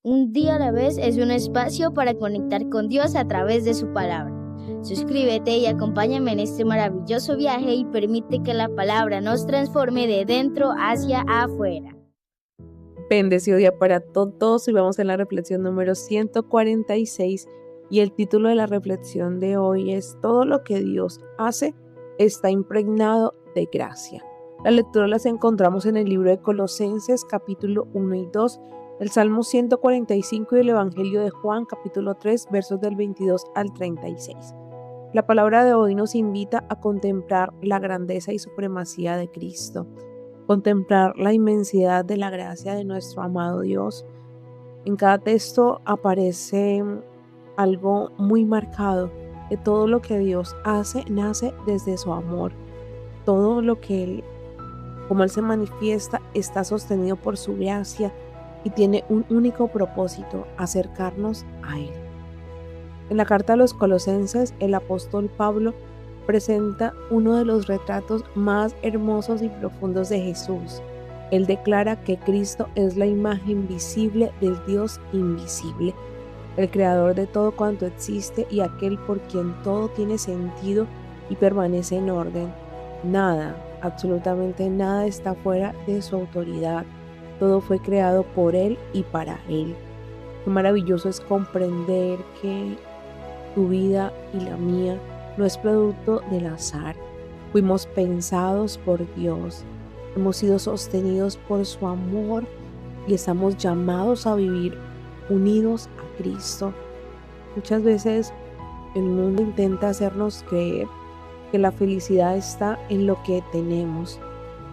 Un día a la vez es un espacio para conectar con Dios a través de su palabra. Suscríbete y acompáñame en este maravilloso viaje y permite que la palabra nos transforme de dentro hacia afuera. Bendecido día para todos y vamos en la reflexión número 146 y el título de la reflexión de hoy es Todo lo que Dios hace está impregnado de gracia. La lectura las encontramos en el libro de Colosenses capítulo 1 y 2, el Salmo 145 y el Evangelio de Juan capítulo 3 versos del 22 al 36. La palabra de hoy nos invita a contemplar la grandeza y supremacía de Cristo, contemplar la inmensidad de la gracia de nuestro amado Dios. En cada texto aparece algo muy marcado, que todo lo que Dios hace nace desde su amor. Todo lo que como Él se manifiesta, está sostenido por su gracia y tiene un único propósito: acercarnos a Él. En la carta a los Colosenses, el apóstol Pablo presenta uno de los retratos más hermosos y profundos de Jesús. Él declara que Cristo es la imagen visible del Dios invisible, el creador de todo cuanto existe y aquel por quien todo tiene sentido y permanece en orden. Nada, absolutamente nada está fuera de su autoridad. Todo fue creado por Él y para Él. Qué maravilloso es comprender que tu vida y la mía no es producto del azar. Fuimos pensados por Dios, hemos sido sostenidos por su amor y estamos llamados a vivir unidos a Cristo. Muchas veces el mundo intenta hacernos creer que la felicidad está en lo que tenemos,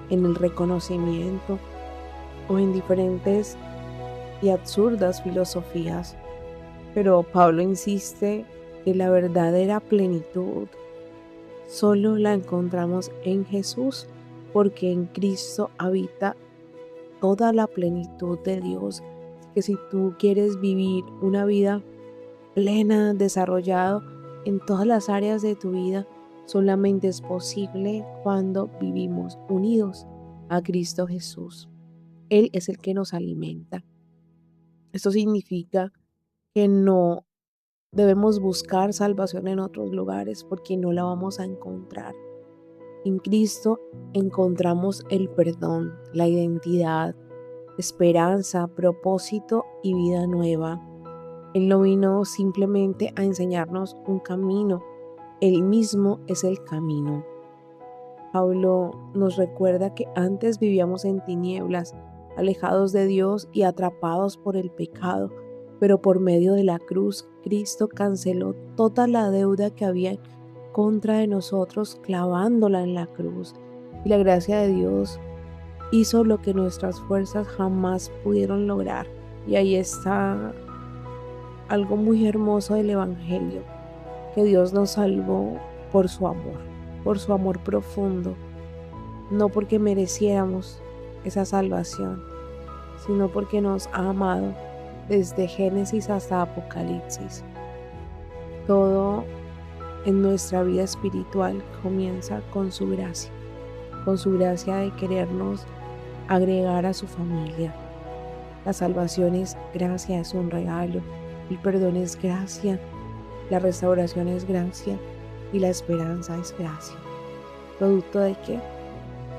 en el reconocimiento o en diferentes y absurdas filosofías. Pero Pablo insiste que la verdadera plenitud solo la encontramos en Jesús, porque en Cristo habita toda la plenitud de Dios. Que si tú quieres vivir una vida plena, desarrollado en todas las áreas de tu vida, solamente es posible cuando vivimos unidos a Cristo Jesús. Él es el que nos alimenta. Esto significa que no debemos buscar salvación en otros lugares porque no la vamos a encontrar. En Cristo encontramos el perdón, la identidad, esperanza, propósito y vida nueva. Él no vino simplemente a enseñarnos un camino, Él mismo es el camino. Pablo nos recuerda que antes vivíamos en tinieblas, alejados de Dios y atrapados por el pecado, pero por medio de la cruz, Cristo canceló toda la deuda que había en contra de nosotros, clavándola en la cruz. Y la gracia de Dios hizo lo que nuestras fuerzas jamás pudieron lograr. Y ahí está algo muy hermoso del Evangelio, que Dios nos salvó por su amor profundo, no porque mereciéramos esa salvación, sino porque nos ha amado desde Génesis hasta Apocalipsis. Todo en nuestra vida espiritual comienza con su gracia de querernos agregar a su familia. La salvación es gracia, es un regalo. El perdón es gracia, la restauración es gracia y la esperanza es gracia. ¿Producto de qué?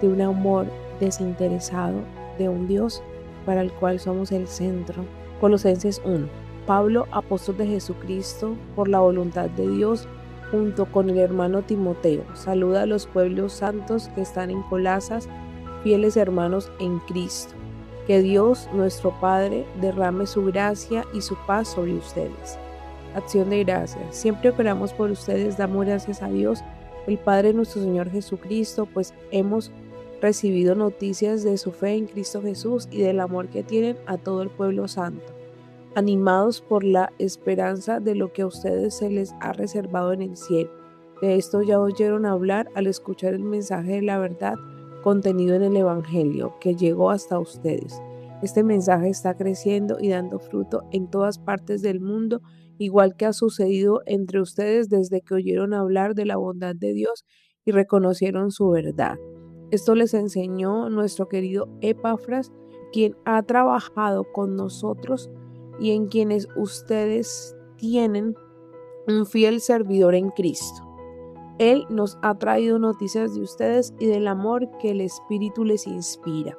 De un amor desinteresado de un Dios para el cual somos el centro. Colosenses 1. Pablo, apóstol de Jesucristo, por la voluntad de Dios, junto con el hermano Timoteo, saluda a los pueblos santos que están en Colosas, fieles hermanos en Cristo. Que Dios, nuestro Padre, derrame su gracia y su paz sobre ustedes. Acción de gracias. Siempre que oramos por ustedes, damos gracias a Dios, el Padre de nuestro Señor Jesucristo, pues hemos recibido noticias de su fe en Cristo Jesús y del amor que tienen a todo el pueblo santo, animados por la esperanza de lo que a ustedes se les ha reservado en el cielo. De esto ya oyeron hablar al escuchar el mensaje de la verdad contenido en el Evangelio que llegó hasta ustedes. Este mensaje está creciendo y dando fruto en todas partes del mundo, igual que ha sucedido entre ustedes desde que oyeron hablar de la bondad de Dios y reconocieron su verdad. Esto les enseñó nuestro querido Epafras, quien ha trabajado con nosotros y en quienes ustedes tienen un fiel servidor en Cristo. Él nos ha traído noticias de ustedes y del amor que el Espíritu les inspira.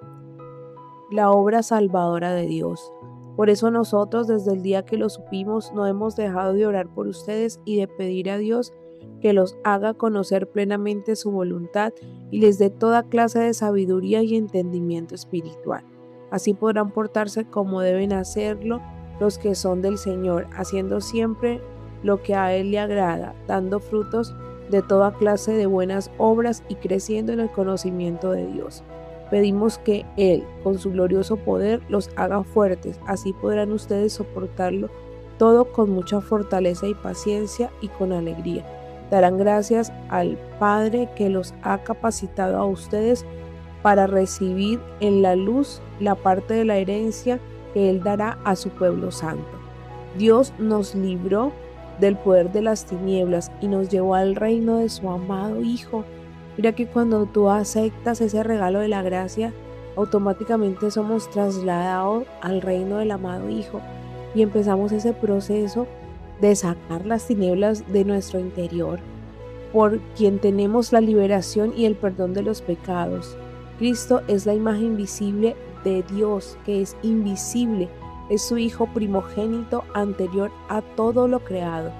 La obra salvadora de Dios. Por eso nosotros, desde el día que lo supimos, no hemos dejado de orar por ustedes y de pedir a Dios que los haga conocer plenamente su voluntad y les dé toda clase de sabiduría y entendimiento espiritual. Así podrán portarse como deben hacerlo los que son del Señor, haciendo siempre lo que a Él le agrada, dando frutos de toda clase de buenas obras y creciendo en el conocimiento de Dios. Pedimos que Él, con su glorioso poder, los haga fuertes, así podrán ustedes soportarlo todo con mucha fortaleza y paciencia y con alegría. Darán gracias al Padre que los ha capacitado a ustedes para recibir en la luz la parte de la herencia que Él dará a su pueblo santo. Dios nos libró del poder de las tinieblas y nos llevó al reino de su amado Hijo. Mira que cuando tú aceptas ese regalo de la gracia, automáticamente somos trasladados al reino del amado Hijo y empezamos ese proceso de sacar las tinieblas de nuestro interior, por quien tenemos la liberación y el perdón de los pecados. Cristo es la imagen visible de Dios, que es invisible. Es su Hijo primogénito anterior a todo lo creado.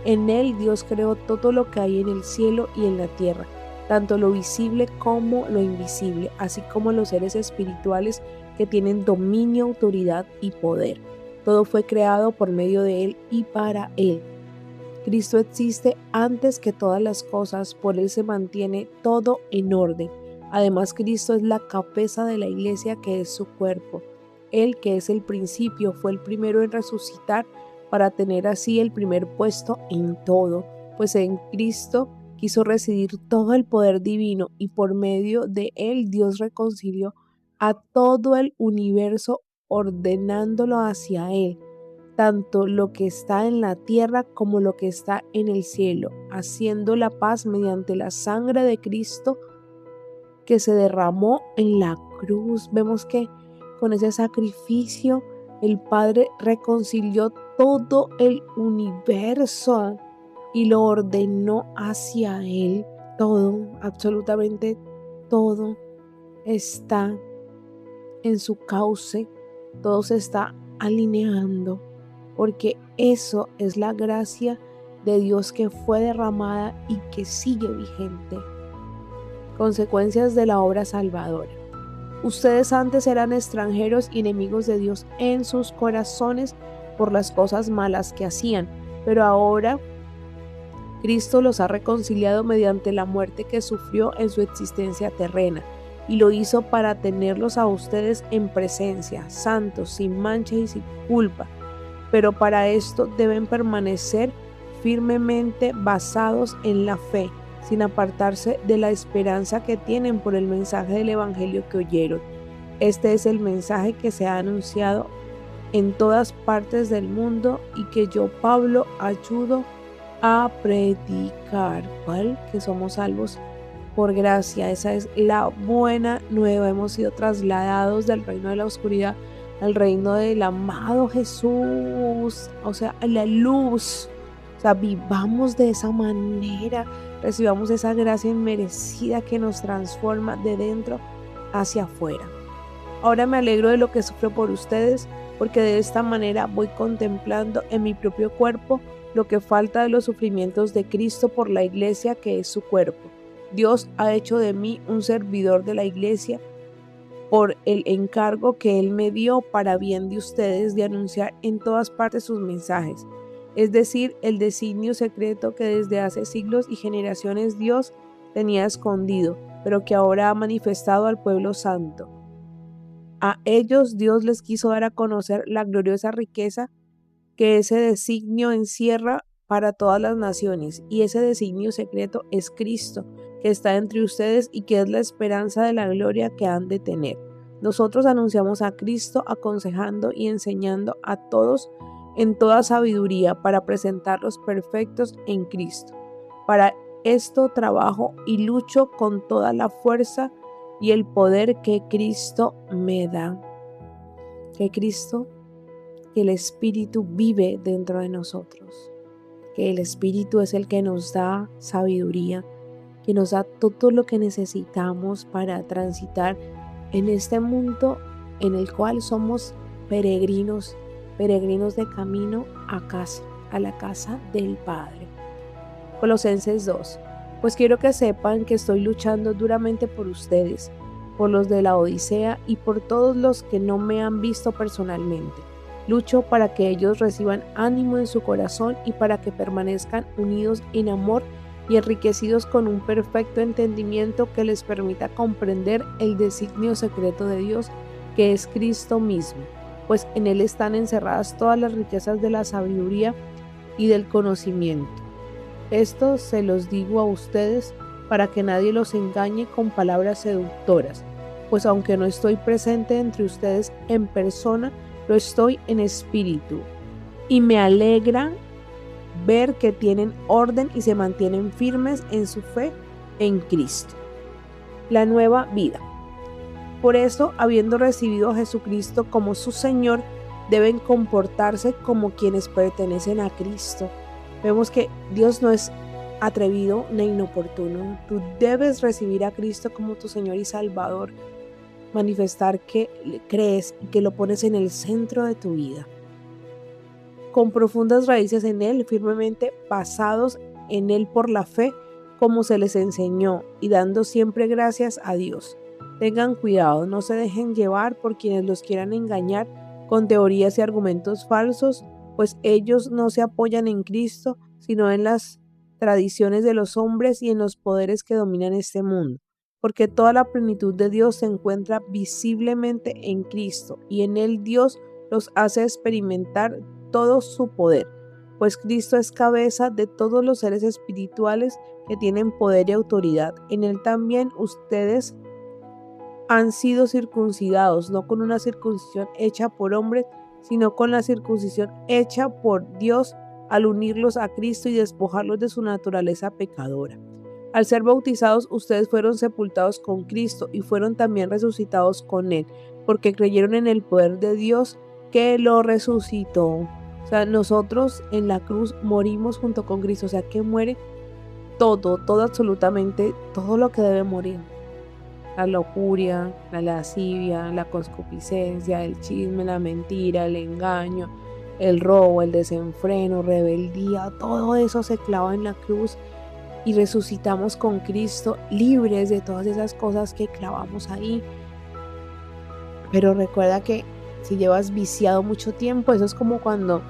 En Él Dios creó todo lo que hay en el cielo y en la tierra, tanto lo visible como lo invisible, así como los seres espirituales que tienen dominio, autoridad y poder. Todo fue creado por medio de Él y para Él. Cristo existe antes que todas las cosas, por Él se mantiene todo en orden. Además, Cristo es la cabeza de la iglesia, que es su cuerpo. Él, que es el principio, fue el primero en resucitar para tener así el primer puesto en todo, pues en Cristo quiso residir todo el poder divino y por medio de Él Dios reconcilió a todo el universo ordenándolo hacia Él, tanto lo que está en la tierra como lo que está en el cielo, haciendo la paz mediante la sangre de Cristo que se derramó en la cruz. Vemos que con ese sacrificio el Padre reconcilió todo el universo y lo ordenó hacia Él. Todo, absolutamente todo está en su cauce, todo se está alineando, porque eso es la gracia de Dios que fue derramada y que sigue vigente. Consecuencias de la obra salvadora. Ustedes antes eran extranjeros y enemigos de Dios en sus corazones por las cosas malas que hacían, pero ahora Cristo los ha reconciliado mediante la muerte que sufrió en su existencia terrena, y lo hizo para tenerlos a ustedes en presencia, santos, sin mancha y sin culpa. Pero para esto deben permanecer firmemente basados en la fe, sin apartarse de la esperanza que tienen por el mensaje del Evangelio que oyeron. Este es el mensaje que se ha anunciado en todas partes del mundo y que yo, Pablo, ayudo a predicar. ¿Cuál? Que somos salvos por gracia. Esa es la buena nueva. Hemos sido trasladados del reino de la oscuridad al reino del amado Jesús, o sea, a la luz. O sea, vivamos de esa manera, recibamos esa gracia inmerecida que nos transforma de dentro hacia afuera. Ahora me alegro de lo que sufro por ustedes, porque de esta manera voy contemplando en mi propio cuerpo lo que falta de los sufrimientos de Cristo por la iglesia, que es su cuerpo. Dios ha hecho de mí un servidor de la iglesia por el encargo que Él me dio para bien de ustedes de anunciar en todas partes sus mensajes, es decir, el designio secreto que desde hace siglos y generaciones Dios tenía escondido, pero que ahora ha manifestado al pueblo santo. A ellos Dios les quiso dar a conocer la gloriosa riqueza que ese designio encierra para todas las naciones, y ese designio secreto es Cristo, que está entre ustedes y que es la esperanza de la gloria que han de tener. Nosotros anunciamos a Cristo, aconsejando y enseñando a todos en toda sabiduría para presentarlos perfectos en Cristo. Para esto trabajo y lucho con toda la fuerza y el poder que Cristo me da. Que Cristo que el Espíritu vive dentro de nosotros, que el Espíritu es el que nos da sabiduría, que nos da todo lo que necesitamos para transitar en este mundo en el cual somos peregrinos de camino a casa, a la casa del Padre. Colosenses 2. Pues quiero que sepan que estoy luchando duramente por ustedes, por los de la Odisea y por todos los que no me han visto personalmente. Lucho para que ellos reciban ánimo en su corazón y para que permanezcan unidos en amor y enriquecidos con un perfecto entendimiento que les permita comprender el designio secreto de Dios, que es Cristo mismo, pues en Él están encerradas todas las riquezas de la sabiduría y del conocimiento. Esto se los digo a ustedes para que nadie los engañe con palabras seductoras, pues aunque no estoy presente entre ustedes en persona, lo estoy en espíritu, y me alegra ver que tienen orden y se mantienen firmes en su fe en Cristo. La nueva vida. Por eso, habiendo recibido a Jesucristo como su Señor, deben comportarse como quienes pertenecen a Cristo. Vemos que Dios no es atrevido ni inoportuno. Tú debes recibir a Cristo como tu Señor y Salvador, manifestar que le crees y que lo pones en el centro de tu vida, con profundas raíces en Él, firmemente basados en Él por la fe, como se les enseñó, y dando siempre gracias a Dios. Tengan cuidado, no se dejen llevar por quienes los quieran engañar con teorías y argumentos falsos, pues ellos no se apoyan en Cristo, sino en las tradiciones de los hombres y en los poderes que dominan este mundo, porque toda la plenitud de Dios se encuentra visiblemente en Cristo, y en Él Dios los hace experimentar todo su poder, pues Cristo es cabeza de todos los seres espirituales que tienen poder y autoridad. En Él también ustedes han sido circuncidados, no con una circuncisión hecha por hombres, sino con la circuncisión hecha por Dios al unirlos a Cristo y despojarlos de su naturaleza pecadora. Al ser bautizados, ustedes fueron sepultados con Cristo y fueron también resucitados con Él, porque creyeron en el poder de Dios que lo resucitó. O sea, nosotros en la cruz morimos junto con Cristo, o sea que muere todo absolutamente, todo lo que debe morir. La lujuria, la lascivia, la concupiscencia, el chisme, la mentira, el engaño, el robo, el desenfreno, rebeldía, todo eso se clava en la cruz y resucitamos con Cristo libres de todas esas cosas que clavamos ahí. Pero recuerda que si llevas viciado mucho tiempo, eso es como cuando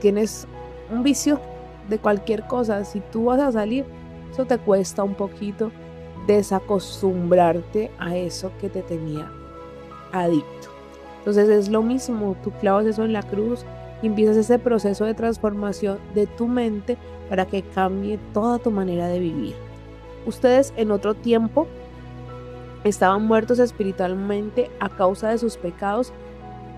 tienes un vicio de cualquier cosa. Si tú vas a salir, eso te cuesta un poquito desacostumbrarte a eso que te tenía adicto. Entonces es lo mismo, tú clavas eso en la cruz y empiezas ese proceso de transformación de tu mente para que cambie toda tu manera de vivir. Ustedes en otro tiempo estaban muertos espiritualmente a causa de sus pecados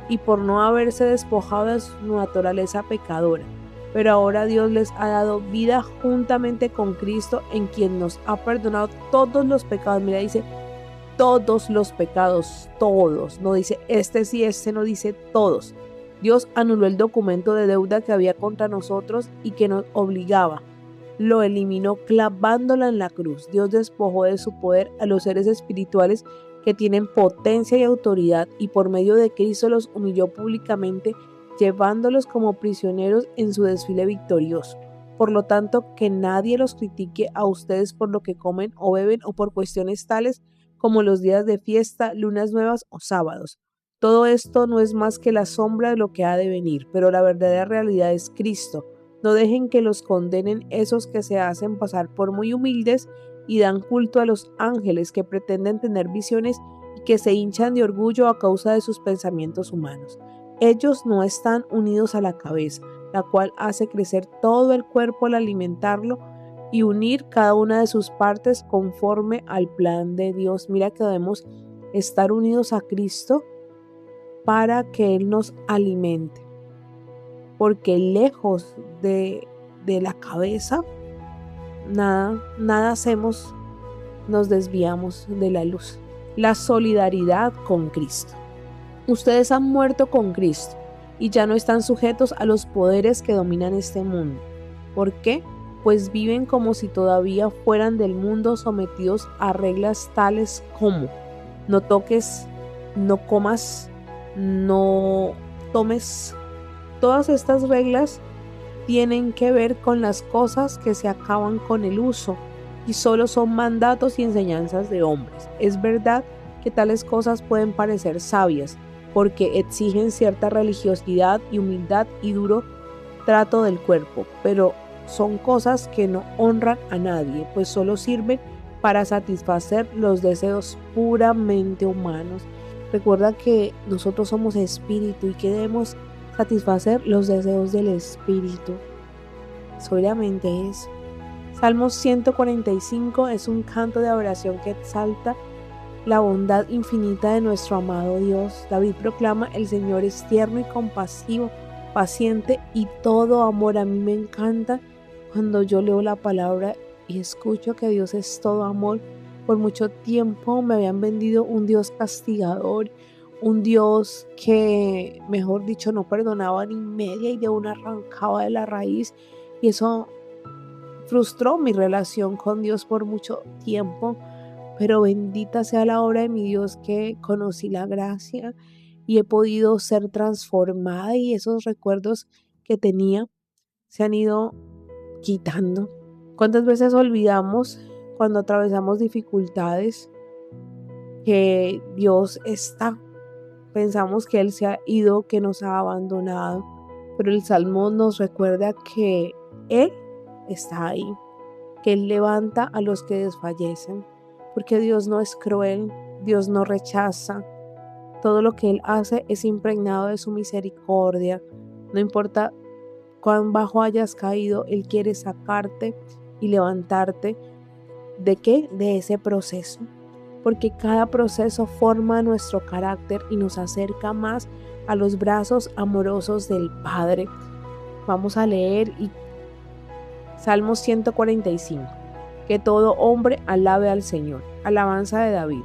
y por no haberse despojado de su naturaleza pecadora. Pero ahora Dios les ha dado vida juntamente con Cristo, en quien nos ha perdonado todos los pecados. Mira, dice todos los pecados, todos. No dice este sí, este no, dice todos. Dios anuló el documento de deuda que había contra nosotros y que nos obligaba. Lo eliminó clavándola en la cruz. Dios despojó de su poder a los seres espirituales que tienen potencia y autoridad, y por medio de Cristo los humilló públicamente, llevándolos como prisioneros en su desfile victorioso. Por lo tanto, que nadie los critique a ustedes por lo que comen o beben o por cuestiones tales como los días de fiesta, lunas nuevas o sábados. Todo esto no es más que la sombra de lo que ha de venir, pero la verdadera realidad es Cristo. No dejen que los condenen esos que se hacen pasar por muy humildes y dan culto a los ángeles, que pretenden tener visiones y que se hinchan de orgullo a causa de sus pensamientos humanos. Ellos no están unidos a la cabeza, la cual hace crecer todo el cuerpo al alimentarlo y unir cada una de sus partes conforme al plan de Dios. Mira que debemos estar unidos a Cristo para que Él nos alimente, porque lejos de la cabeza nada hacemos, nos desviamos de la luz. La solidaridad con Cristo. Ustedes han muerto con Cristo y ya no están sujetos a los poderes que dominan este mundo. ¿Por qué? Pues viven como si todavía fueran del mundo, sometidos a reglas tales como no toques, no comas, no tomes. Todas estas reglas tienen que ver con las cosas que se acaban con el uso y solo son mandatos y enseñanzas de hombres. Es verdad que tales cosas pueden parecer sabias porque exigen cierta religiosidad y humildad y duro trato del cuerpo, pero son cosas que no honran a nadie, pues solo sirven para satisfacer los deseos puramente humanos. Recuerda que nosotros somos espíritu y que debemos satisfacer los deseos del espíritu. Solamente eso. Salmos 145 es un canto de adoración que exalta la bondad infinita de nuestro amado Dios. David proclama: el Señor es tierno y compasivo, paciente y todo amor. A mí me encanta cuando yo leo la palabra y escucho que Dios es todo amor. Por mucho tiempo me habían vendido un Dios castigador, un Dios que, mejor dicho, no perdonaba ni media y de una arrancaba de la raíz, y eso frustró mi relación con Dios por mucho tiempo. Pero bendita sea la obra de mi Dios que conocí la gracia y he podido ser transformada, y esos recuerdos que tenía se han ido quitando. ¿Cuántas veces olvidamos cuando atravesamos dificultades que Dios está? Pensamos que Él se ha ido, que nos ha abandonado, pero el Salmo nos recuerda que Él está ahí, que Él levanta a los que desfallecen, porque Dios no es cruel, Dios no rechaza. Todo lo que Él hace es impregnado de su misericordia. No importa cuán bajo hayas caído, Él quiere sacarte y levantarte. ¿De qué? De ese proceso. Porque cada proceso forma nuestro carácter y nos acerca más a los brazos amorosos del Padre. Vamos a leer Salmos 145. Que todo hombre alabe al Señor. Alabanza de David.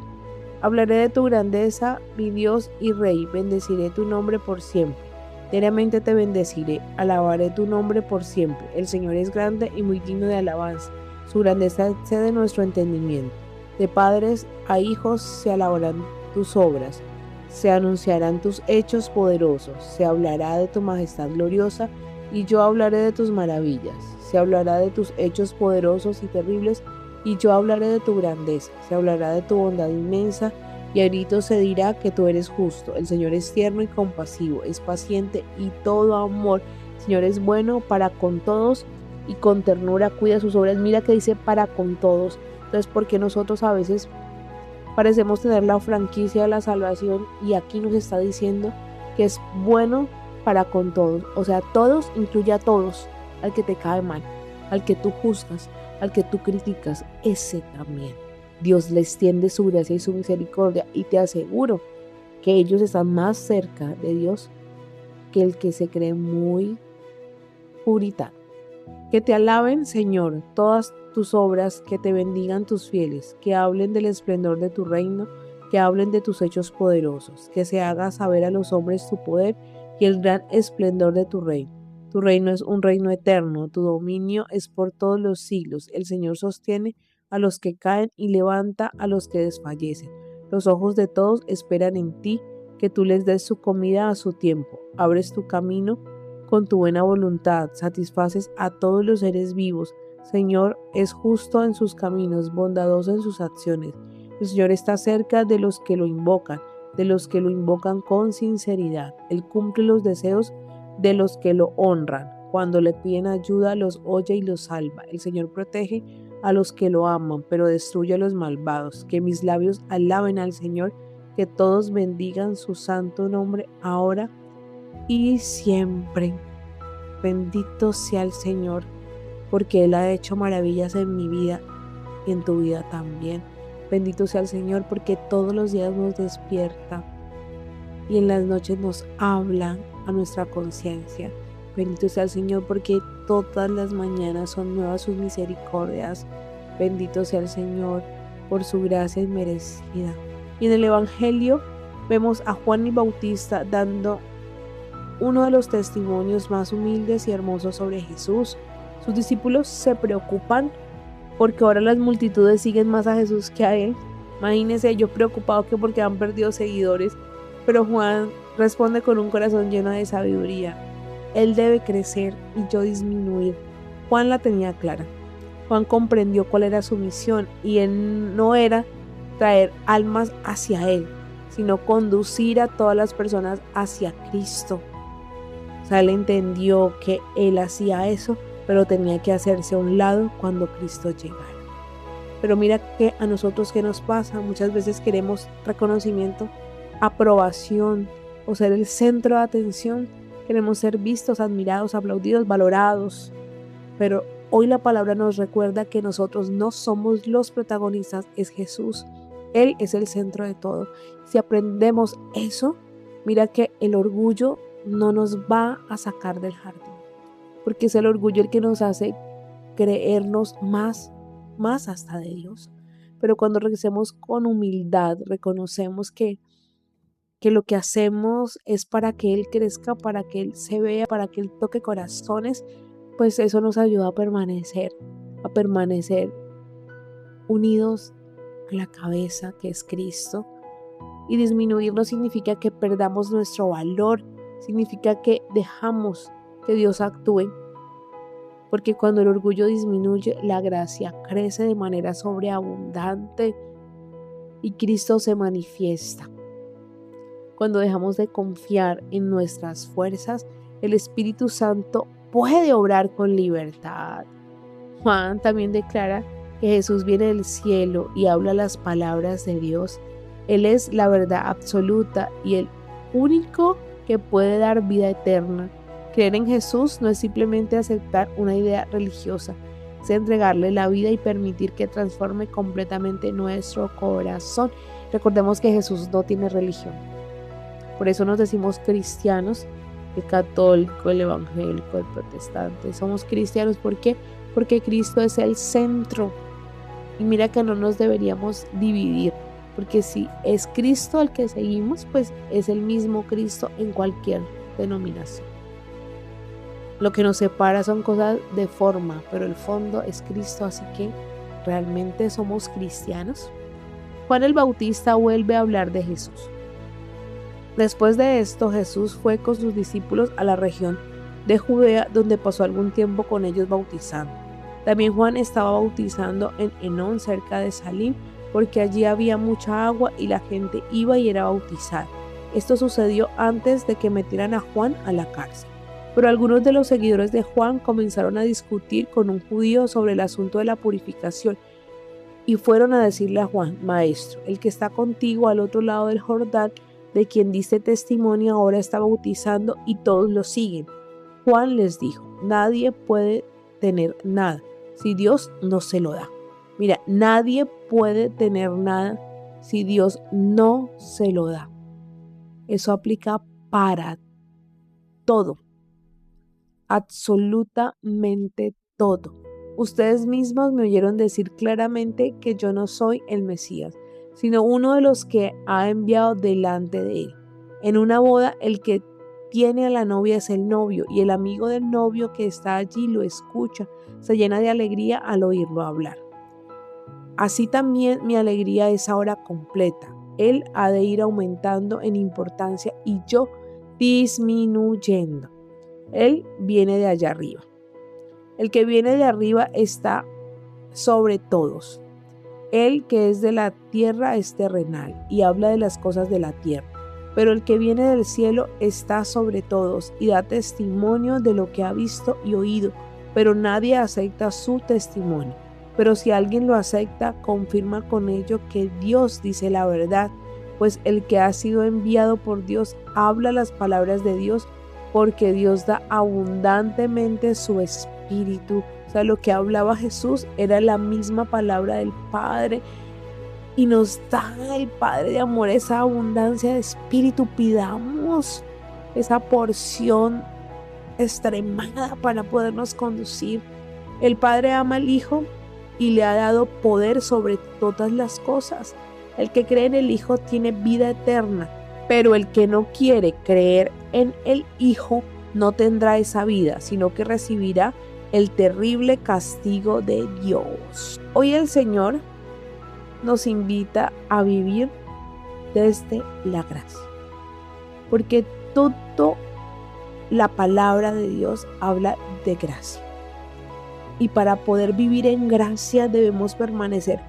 Hablaré de tu grandeza, mi Dios y Rey. Bendeciré tu nombre por siempre. Diariamente te bendeciré. Alabaré tu nombre por siempre. El Señor es grande y muy digno de alabanza. Su grandeza excede nuestro entendimiento. De padres a hijos se alabarán tus obras. Se anunciarán tus hechos poderosos. Se hablará de tu majestad gloriosa y yo hablaré de tus maravillas. Se hablará de tus hechos poderosos y terribles y yo hablaré de tu grandeza. Se hablará de tu bondad inmensa y a gritos se dirá que tú eres justo. El Señor es tierno y compasivo, es paciente y todo amor. El Señor es bueno para con todos y con ternura cuida sus obras. Mira que dice para con todos. Entonces, ¿por qué nosotros a veces parecemos tener la franquicia de la salvación y aquí nos está diciendo que es bueno para con todos? O sea, todos incluye a todos, al que te cae mal, al que tú juzgas, al que tú criticas, ese también. Dios le extiende su gracia y su misericordia y te aseguro que ellos están más cerca de Dios que el que se cree muy puritano. Que te alaben, Señor, todas tus obras, que te bendigan tus fieles, que hablen del esplendor de tu reino, que hablen de tus hechos poderosos, que se haga saber a los hombres tu poder y el gran esplendor de tu reino. Tu reino es un reino eterno, tu dominio es por todos los siglos. El Señor sostiene a los que caen y levanta a los que desfallecen. Los ojos de todos esperan en ti, que tú les des su comida a su tiempo. Abres tu camino con tu buena voluntad, satisfaces a todos los seres vivos. Señor es justo en sus caminos, bondadoso en sus acciones. El Señor está cerca de los que lo invocan con sinceridad. Él cumple los deseos de los que lo honran. Cuando le piden ayuda, los oye y los salva. El Señor protege a los que lo aman, pero destruye a los malvados. Que mis labios alaben al Señor, que todos bendigan su santo nombre ahora y siempre. Bendito sea el Señor, porque Él ha hecho maravillas en mi vida y en tu vida también. Bendito sea el Señor, porque todos los días nos despierta y en las noches nos habla a nuestra conciencia. Bendito sea el Señor, porque todas las mañanas son nuevas sus misericordias. Bendito sea el Señor por su gracia inmerecida. Y en el Evangelio vemos a Juan el Bautista dando uno de los testimonios más humildes y hermosos sobre Jesús. Sus discípulos se preocupan porque ahora las multitudes siguen más a Jesús que a él. Imagínense, yo preocupado que porque han perdido seguidores, pero Juan responde con un corazón lleno de sabiduría. Él debe crecer y yo disminuir. Juan la tenía clara. Juan comprendió cuál era su misión y él no era traer almas hacia él, sino conducir a todas las personas hacia Cristo. O sea, él entendió que él hacía eso, pero tenía que hacerse a un lado cuando Cristo llegara. Pero mira que a nosotros, ¿qué nos pasa? Muchas veces queremos reconocimiento, aprobación o ser el centro de atención. Queremos ser vistos, admirados, aplaudidos, valorados. Pero hoy la palabra nos recuerda que nosotros no somos los protagonistas, es Jesús. Él es el centro de todo. Si aprendemos eso, mira que el orgullo no nos va a sacar del jardín, porque es el orgullo el que nos hace creernos más hasta de Dios. Pero cuando regresemos con humildad, reconocemos que lo que hacemos es para que Él crezca, para que Él se vea, para que Él toque corazones, pues eso nos ayuda a permanecer unidos a la cabeza que es Cristo. Y disminuir no significa que perdamos nuestro valor, significa que dejamos que Dios actúe. Porque cuando el orgullo disminuye, la gracia crece de manera sobreabundante y Cristo se manifiesta. Cuando dejamos de confiar en nuestras fuerzas, el Espíritu Santo puede obrar con libertad. Juan también declara que Jesús viene del cielo y habla las palabras de Dios. Él es la verdad absoluta y el único que puede dar vida eterna. Creer en Jesús no es simplemente aceptar una idea religiosa, es entregarle la vida y permitir que transforme completamente nuestro corazón. Recordemos que Jesús no tiene religión. Por eso nos decimos cristianos, el católico, el evangélico, el protestante. Somos cristianos, ¿por qué? Porque Cristo es el centro. Y mira que no nos deberíamos dividir, porque si es Cristo al que seguimos, pues es el mismo Cristo en cualquier denominación. Lo que nos separa son cosas de forma, pero el fondo es Cristo, así que ¿realmente somos cristianos? Juan el Bautista vuelve a hablar de Jesús. Después de esto, Jesús fue con sus discípulos a la región de Judea, donde pasó algún tiempo con ellos bautizando. También Juan estaba bautizando en Enón, cerca de Salim, porque allí había mucha agua y la gente iba y era bautizada. Esto sucedió antes de que metieran a Juan a la cárcel. Pero algunos de los seguidores de Juan comenzaron a discutir con un judío sobre el asunto de la purificación y fueron a decirle a Juan: Maestro, el que está contigo al otro lado del Jordán, de quien diste testimonio, ahora está bautizando y todos lo siguen. Juan les dijo: nadie puede tener nada si Dios no se lo da. Mira, nadie puede tener nada si Dios no se lo da. Eso aplica para todo, absolutamente todo. Ustedes mismos me oyeron decir claramente que yo no soy el Mesías, sino uno de los que ha enviado delante de él. En una boda, el que tiene a la novia es el novio, y el amigo del novio que está allí lo escucha, se llena de alegría al oírlo hablar. Así también mi alegría es ahora completa. Él ha de ir aumentando en importancia y yo disminuyendo. Él viene de allá arriba. El que viene de arriba está sobre todos. Él que es de la tierra es terrenal y habla de las cosas de la tierra. Pero el que viene del cielo está sobre todos y da testimonio de lo que ha visto y oído, pero nadie acepta su testimonio. Pero si alguien lo acepta, confirma con ello que Dios dice la verdad, pues el que ha sido enviado por Dios habla las palabras de Dios, porque Dios da abundantemente su Espíritu. O sea, lo que hablaba Jesús era la misma palabra del Padre, y nos da el Padre de amor esa abundancia de Espíritu. Pidamos esa porción extremada para podernos conducir. El Padre ama al Hijo y le ha dado poder sobre todas las cosas. El que cree en el Hijo tiene vida eterna, Pero el que no quiere creer en el Hijo no tendrá esa vida, sino que recibirá el terrible castigo de Dios. Hoy el Señor nos invita a vivir desde la gracia, porque todo la palabra de Dios habla de gracia. Y para poder vivir en gracia debemos permanecer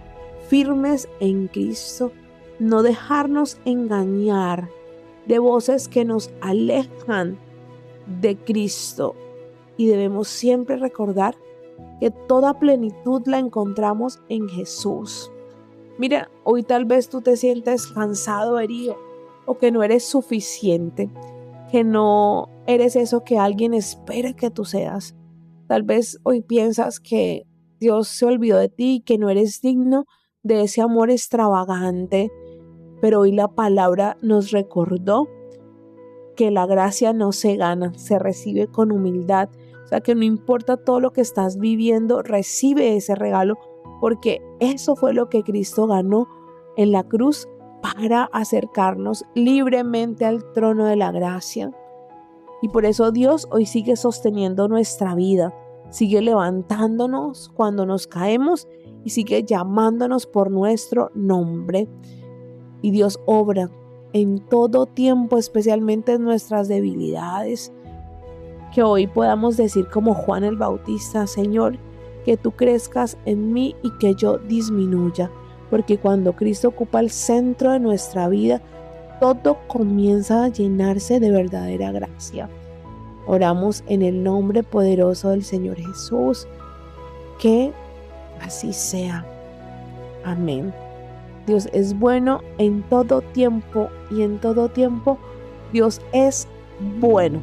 firmes en Cristo, no dejarnos engañar de voces que nos alejan de Cristo. Y debemos siempre recordar que toda plenitud la encontramos en Jesús. Mira, hoy tal vez tú te sientes cansado, herido, o que no eres suficiente, que no eres eso que alguien espera que tú seas. Tal vez hoy piensas que Dios se olvidó de ti y que no eres digno de ese amor extravagante, pero hoy la palabra nos recordó que la gracia no se gana, se recibe con humildad. O sea que no importa todo lo que estás viviendo, recibe ese regalo, porque eso fue lo que Cristo ganó en la cruz para acercarnos libremente al trono de la gracia. Y por eso Dios hoy sigue sosteniendo nuestra vida, sigue levantándonos cuando nos caemos y sigue llamándonos por nuestro nombre. Y Dios obra en todo tiempo, especialmente en nuestras debilidades. Que hoy podamos decir como Juan el Bautista: Señor, que tú crezcas en mí y que yo disminuya. Porque cuando Cristo ocupa el centro de nuestra vida, todo comienza a llenarse de verdadera gracia. Oramos en el nombre poderoso del Señor Jesús. Que así sea. Amén. Dios es bueno en todo tiempo y en todo tiempo Dios es bueno.